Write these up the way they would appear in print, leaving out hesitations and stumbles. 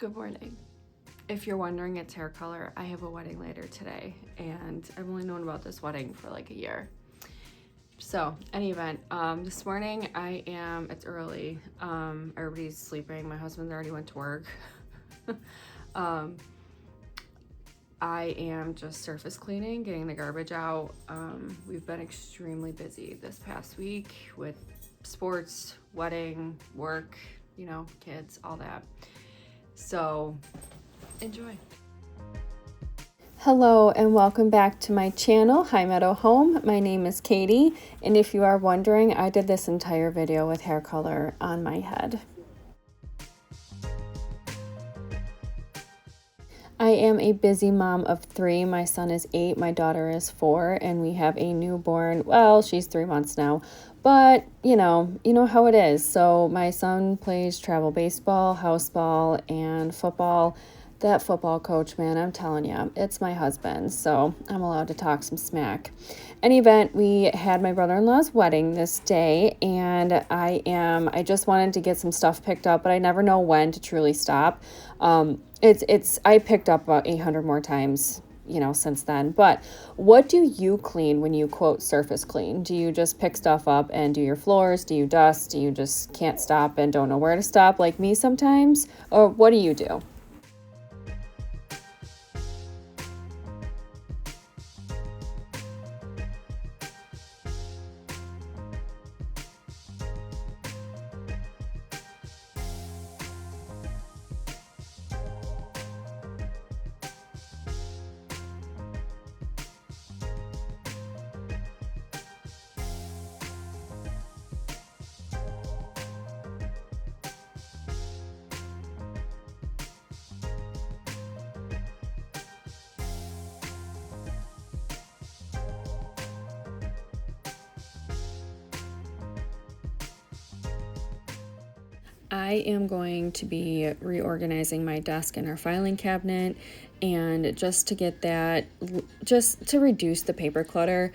Good morning. If you're wondering its hair color, I have a wedding later today, and I've only known about this wedding for like a year. So, any event, this morning it's early. Everybody's sleeping. My husband's already went to work. I am just surface cleaning, getting the garbage out. We've been extremely busy this past week with sports, wedding, work, kids, all that. So, enjoy. Hello and welcome back to my channel, High Meadow Home. My name is Katie, and if you are wondering, I did this entire video with hair color on my head. I am a busy mom of 3. My son is 8, my daughter is 4, and we have a newborn. Well, she's 3 months now, but you know how it is. So my son plays travel baseball, house ball, and football. That football coach, man, I'm telling you, it's my husband, so I'm allowed to talk some smack. Any event, we had my brother-in-law's wedding this day, and I just wanted to get some stuff picked up, but I never know when to truly stop. I picked up about 800 more times, since then. But what do you clean when you quote surface clean? Do you just pick stuff up and do your floors? Do you dust? Do you just can't stop and don't know where to stop like me sometimes? Or what do you do? I am going to be reorganizing my desk and our filing cabinet, and just to reduce the paper clutter.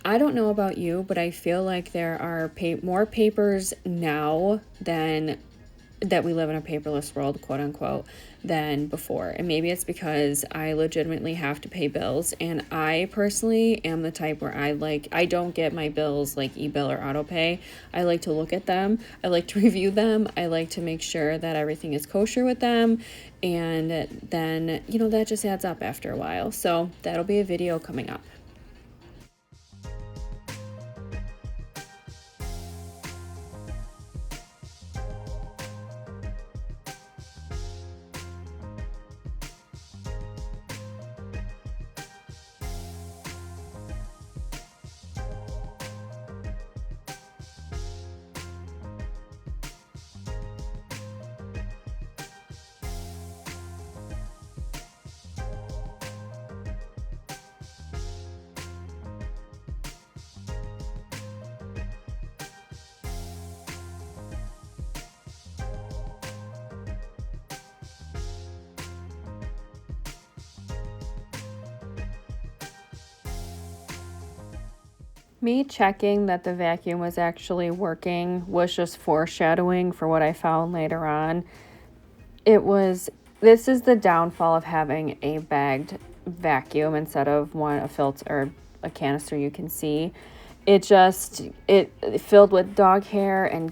I don't know about you, but I feel like there are more papers now that we live in a paperless world, quote unquote, than before. And maybe it's because I legitimately have to pay bills. And I personally am the type where I don't get my bills like e-bill or auto pay. I like to look at them. I like to review them. I like to make sure that everything is kosher with them. And then, that just adds up after a while. So that'll be a video coming up. Me checking that the vacuum was actually working was just foreshadowing for what I found later on. This is the downfall of having a bagged vacuum instead of a filter or a canister you can see. It filled with dog hair and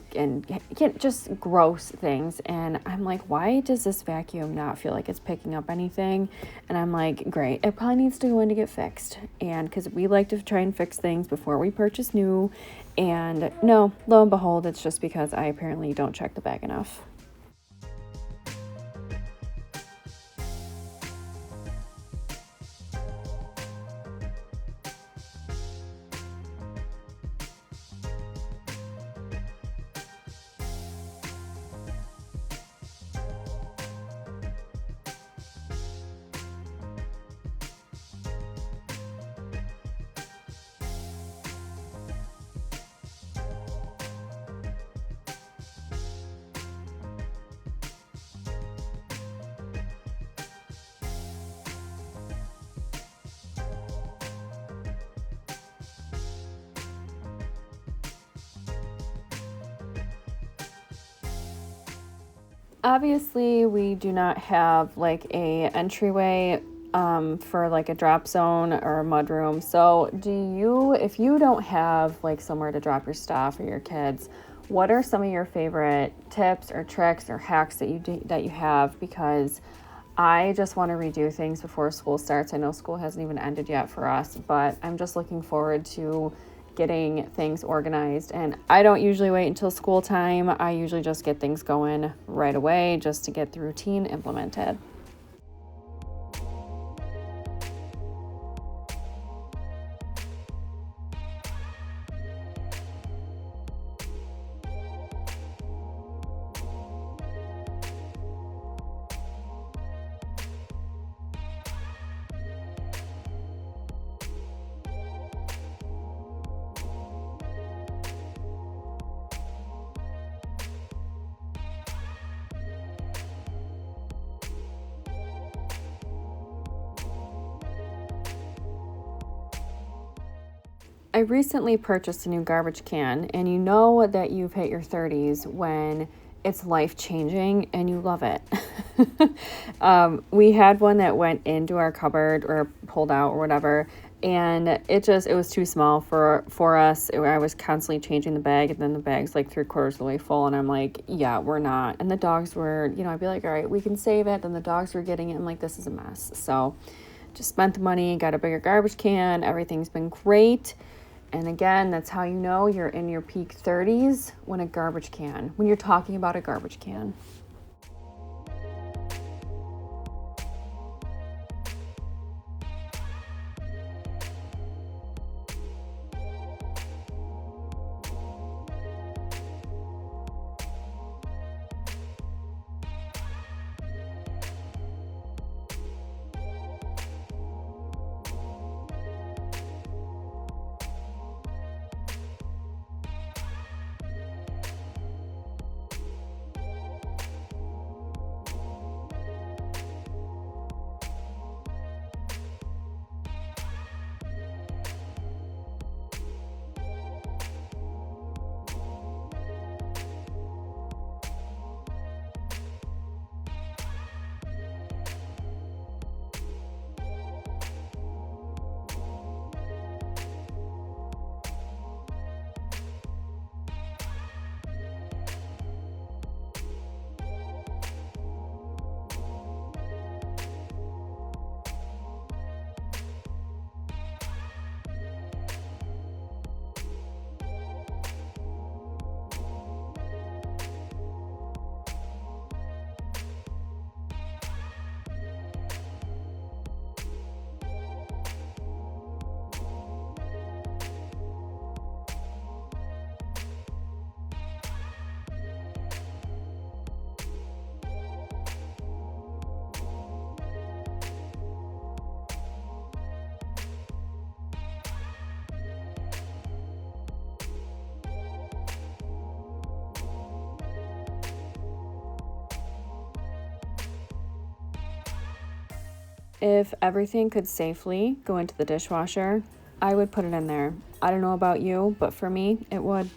just gross things. And I'm like, why does this vacuum not feel like it's picking up anything? And I'm like, great, it probably needs to go in to get fixed. And because we like to try and fix things before we purchase new. And no, lo and behold, it's just because I apparently don't check the bag enough. Obviously, we do not have like a entryway for like a drop zone or a mudroom. So, if you don't have like somewhere to drop your stuff or your kids, what are some of your favorite tips or tricks or hacks that you have? Because I just want to redo things before school starts. I know school hasn't even ended yet for us, but I'm just looking forward to getting things organized. And I don't usually wait until school time. I usually just get things going right away just to get the routine implemented. I recently purchased a new garbage can, and you know that you've hit your 30s when it's life changing and you love it. We had one that went into our cupboard or pulled out or whatever, and it was too small for us. I was constantly changing the bag, and then the bag's like 3/4 of the way full, and I'm like, yeah, we're not. And the dogs were, I'd be like, all right, we can save it. Then the dogs were getting it. I'm like, this is a mess. So just spent the money, got a bigger garbage can. Everything's been great. And again, that's how you know you're in your peak 30s when you're talking about a garbage can. If everything could safely go into the dishwasher, I would put it in there. I don't know about you, but for me, it would.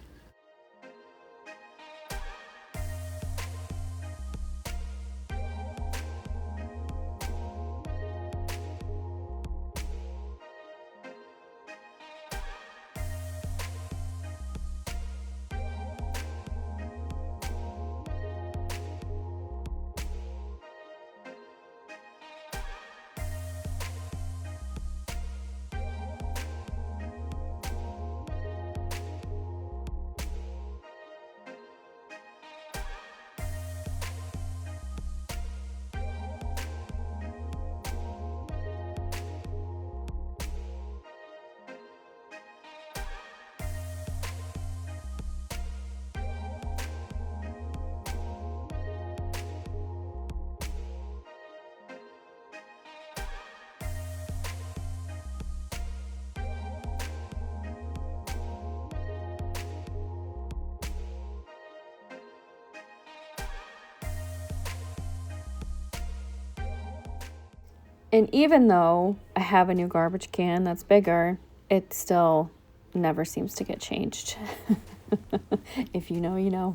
And even though I have a new garbage can that's bigger, it still never seems to get changed. If you know, you know.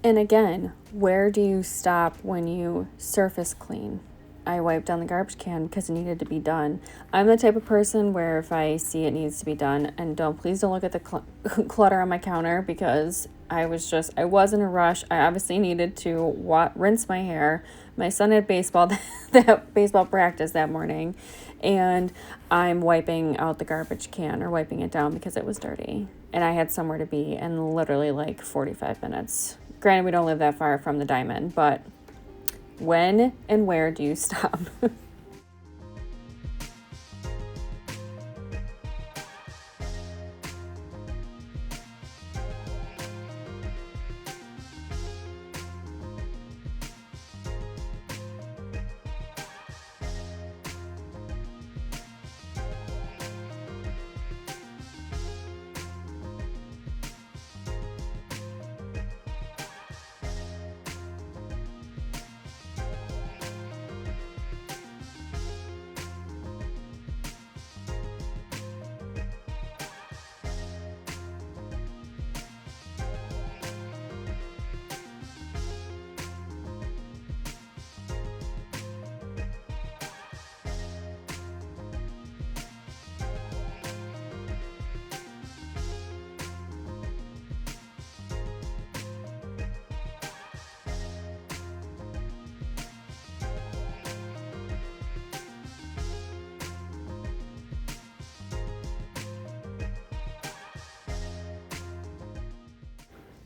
And again, where do you stop when you surface clean? I wiped down the garbage can because it needed to be done. I'm the type of person where if I see it needs to be done, and please don't look at the clutter on my counter, because I was in a rush. I obviously needed to rinse my hair. My son had that baseball practice that morning, and I'm wiping out the garbage can, or wiping it down, because it was dirty. And I had somewhere to be in literally like 45 minutes. Granted, we don't live that far from the Diamond, but when and where do you stop?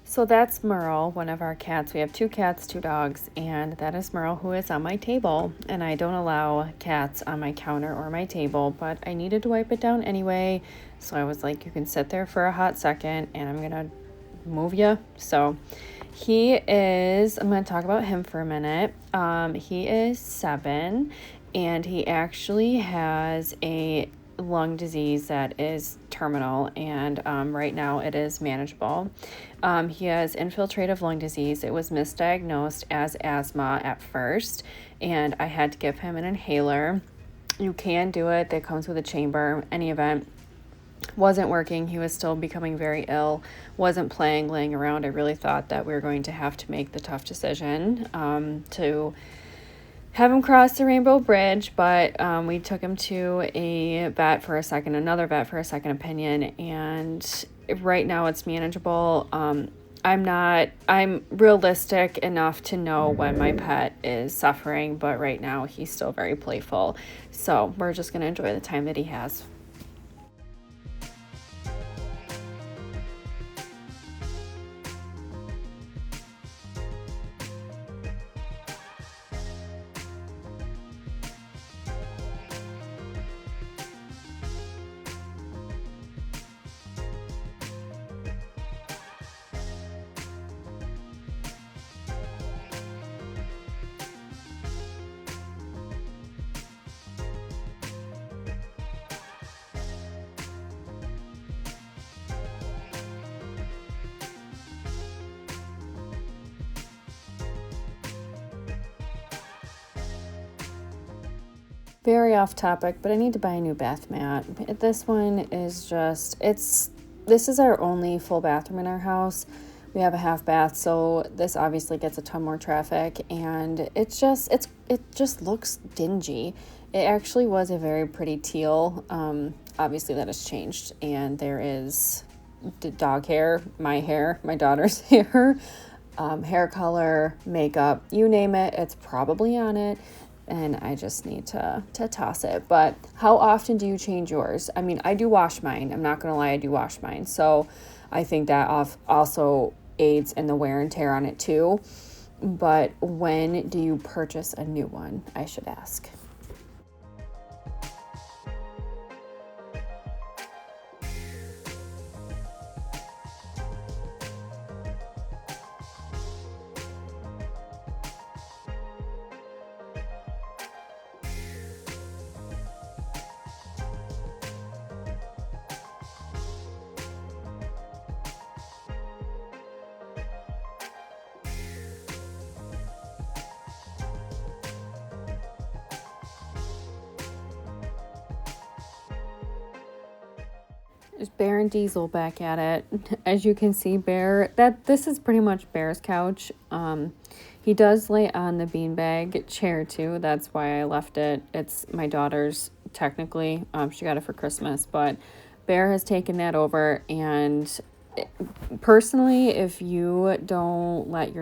So that's Merle, one of our cats. We have 2 cats, 2 dogs, and that is Merle, who is on my table. And I don't allow cats on my counter or my table, but I needed to wipe it down anyway. So I was like, you can sit there for a hot second and I'm going to move you. So I'm going to talk about him for a minute. He is 7, and he actually has a lung disease that is terminal, and right now it is manageable. He has infiltrative lung disease. It was misdiagnosed as asthma at first, and I had to give him an inhaler. You can do it. That comes with a chamber. Any event, wasn't working. He was still becoming very ill, wasn't playing, laying around. I really thought that we were going to have to make the tough decision to have him cross the Rainbow Bridge, but we took him to another vet for a second opinion, and right now it's manageable. I'm realistic enough to know when my pet is suffering, but right now he's still very playful. So we're just going to enjoy the time that he has. Very off topic, but I need to buy a new bath mat. This one is this is our only full bathroom in our house. We have a half bath, so this obviously gets a ton more traffic, and it just looks dingy. It actually was a very pretty teal. Obviously that has changed, and there is dog hair, my daughter's hair, hair color, makeup, you name it, it's probably on it. And I just need to toss it. But how often do you change yours? I mean, I do wash mine. I'm not going to lie, I do wash mine. So I think that also aids in the wear and tear on it too. But when do you purchase a new one, I should ask? There's Bear and Diesel back at it. As you can see, this is pretty much Bear's couch. He does lay on the beanbag chair too. That's why I left it. It's my daughter's technically. She got it for Christmas, but Bear has taken that over. And personally, if you don't let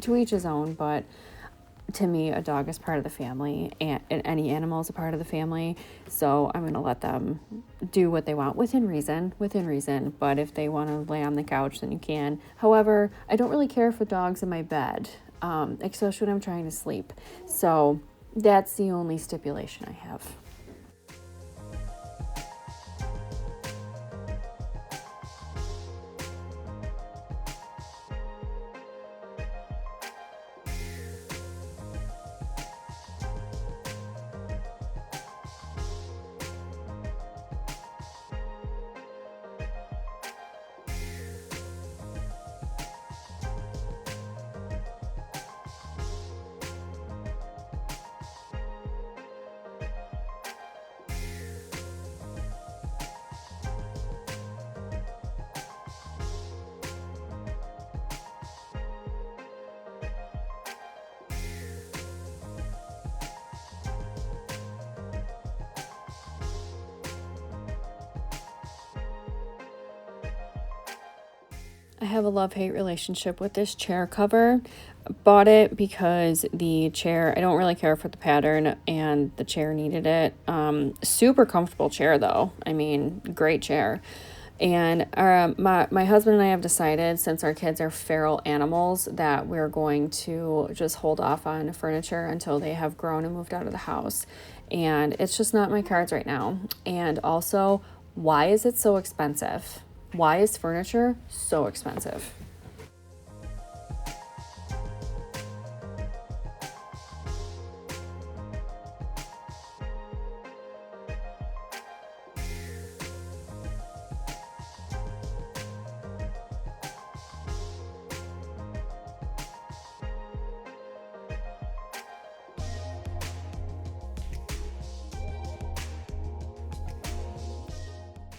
to each his own, but to me, a dog is part of the family, and any animal is a part of the family. So I'm going to let them do what they want within reason. But if they want to lay on the couch, then you can. However, I don't really care for dogs in my bed, especially when I'm trying to sleep. So that's the only stipulation I have. I have a love-hate relationship with this chair cover. Bought it because the chair, I don't really care for the pattern, and the chair needed it. Super comfortable chair though. Great chair. And my husband and I have decided, since our kids are feral animals, that we're going to just hold off on furniture until they have grown and moved out of the house. And it's just not my cards right now. And also, why is it so expensive? Why is furniture so expensive?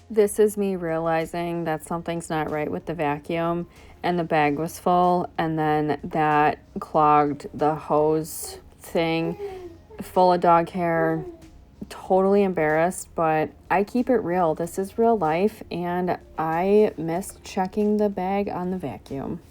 This is me realizing that something's not right with the vacuum, and the bag was full, and then that clogged the hose thing full of dog hair. Totally embarrassed, but I keep it real. This is real life, and I missed checking the bag on the vacuum.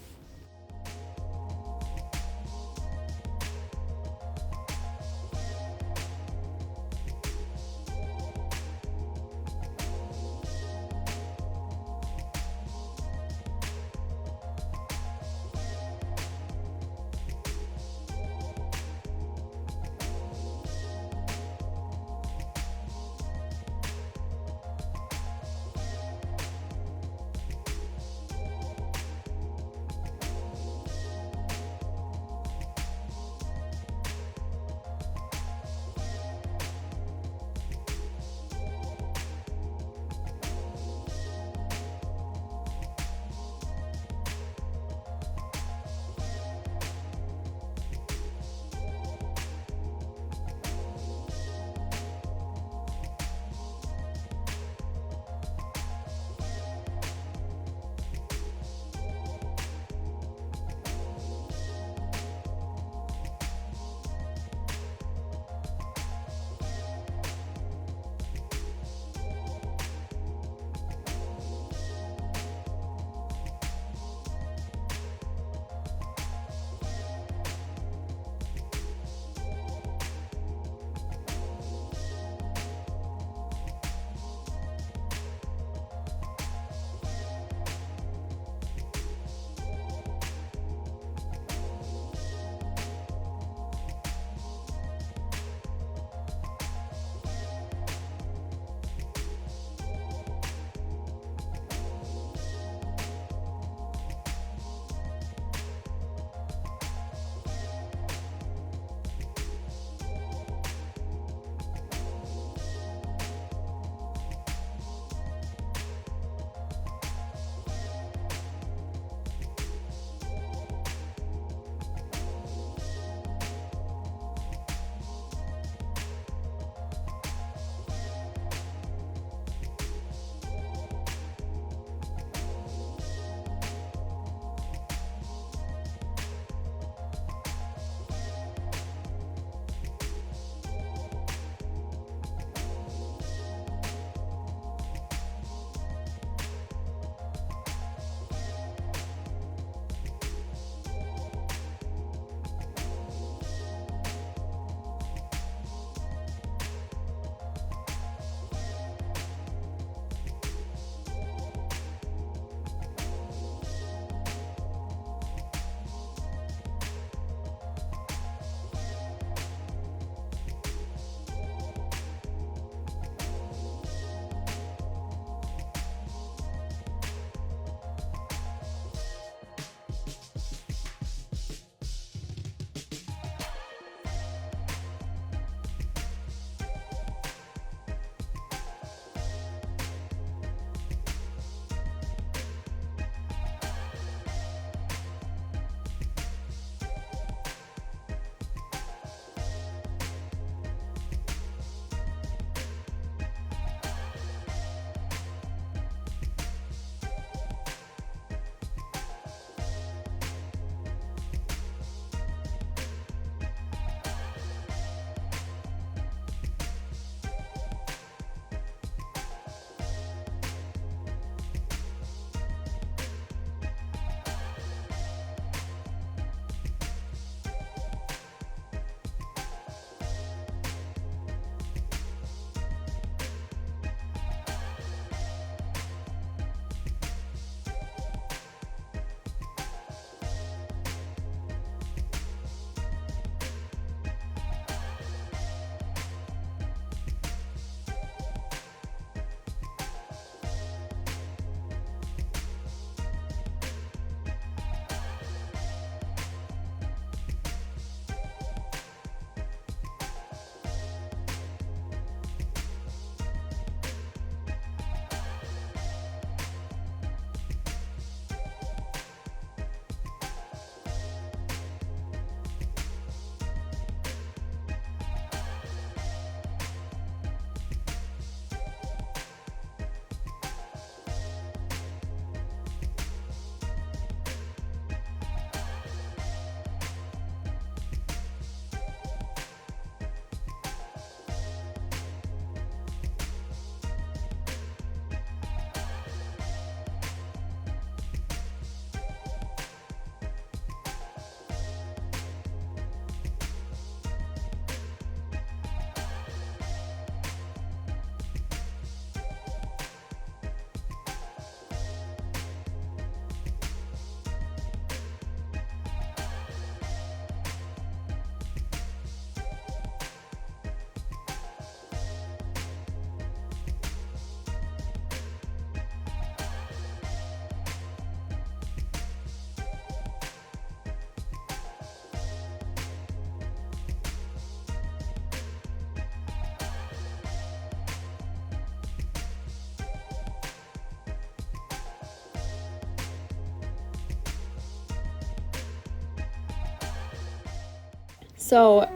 So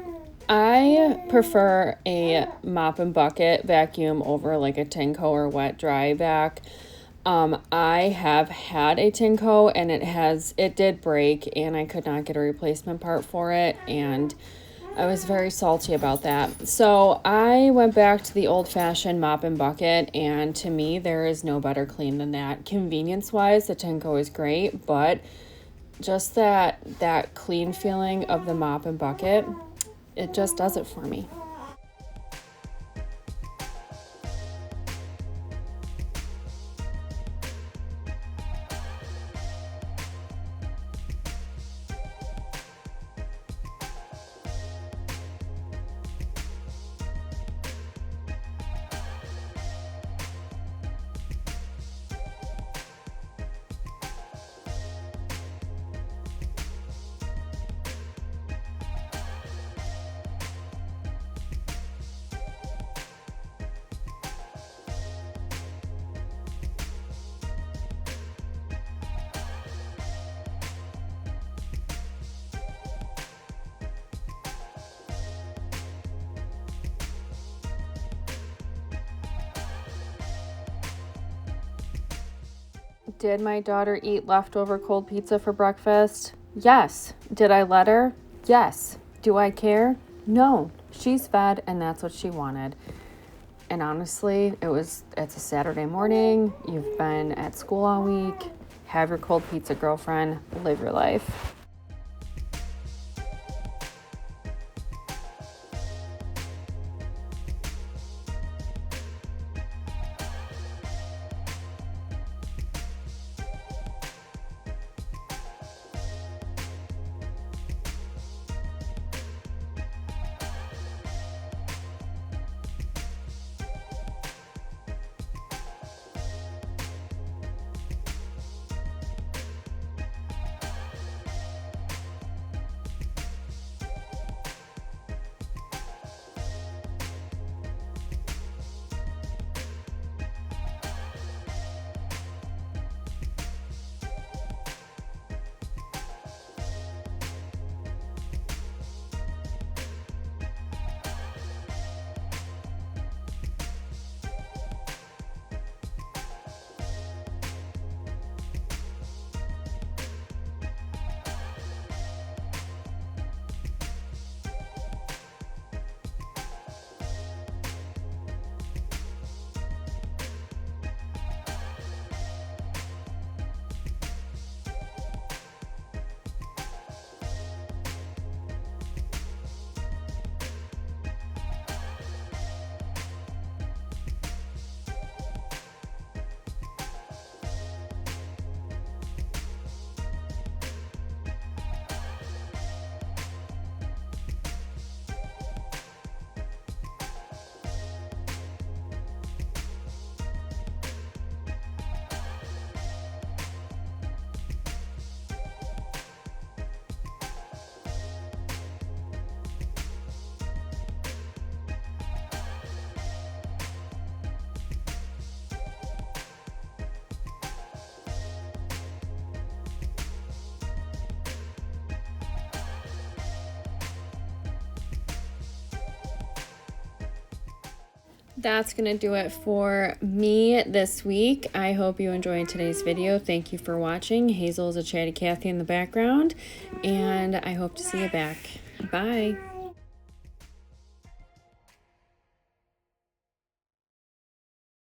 I prefer a mop and bucket vacuum over like a Tinko or wet dry vac. I have had a Tinko and it did break and I could not get a replacement part for it, and I was very salty about that. So I went back to the old-fashioned mop and bucket, and to me, there is no better clean than that. Convenience-wise, the Tinko is great, but just that clean feeling of the mop and bucket, it just does it for me. Did my daughter eat leftover cold pizza for breakfast? Yes. Did I let her? Yes. Do I care? No. She's fed and that's what she wanted. And honestly, it's a Saturday morning. You've been at school all week. Have your cold pizza, girlfriend. Live your life. That's going to do it for me this week. I hope you enjoyed today's video. Thank you for watching. Hazel is a chatty Cathy in the background, and I hope to see you back. Bye.